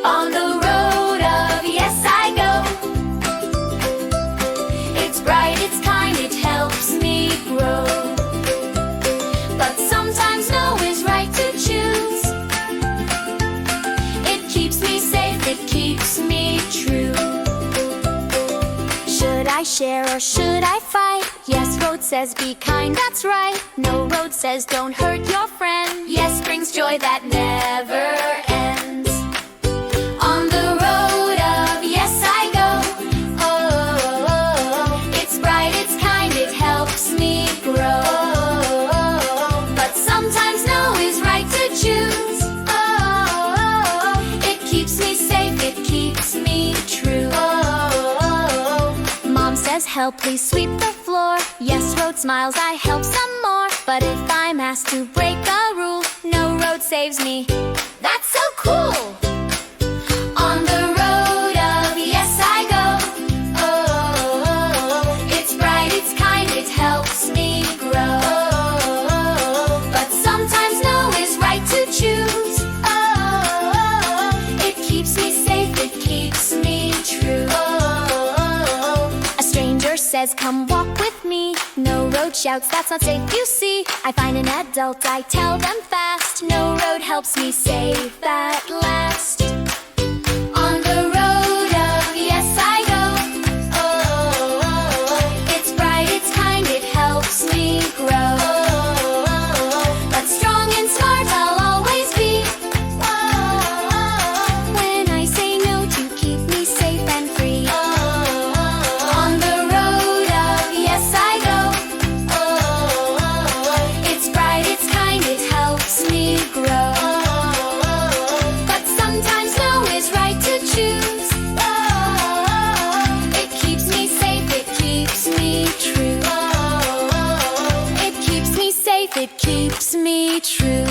On the road of yes I go. It's bright, it's kind, it helps me grow. But sometimes no is right to choose. It keeps me safe, it keeps me true. Should I share or should I fight? Yes, road says be kind, that's right. No, road says don't hurt your friend. Yes brings joy that never ends. On the road of yes I go. Oh, it's bright, it's kind, it helps me grow. But sometimes no is right to choose. Oh, it keeps me safe, it keeps me true. Mom says help, please sweep the floor. Yes, road smiles, I help some more. But if I'm asked to break a rule, no, road saves me. That's so cool! On the road of yes I go. Oh, it's bright, it's kind, it helps me grow. But sometimes no is right to choose. Oh, it keeps me safe, it keeps me true. A stranger says, come walk with me. No, road shouts, that's not safe, you see. I find an adult, I tell them fast. No, road helps me safe at last. On the road of yes I go. Oh, it's bright, it's kind, it helps me grow. But strong and smart I'll always be. When I say no to keep me safe and free. On the road of yes I go. It's bright, it's kind, it helps me grow. But sometimes no is right to choose. It keeps me safe, it keeps me true. It keeps me safe, it keeps me true.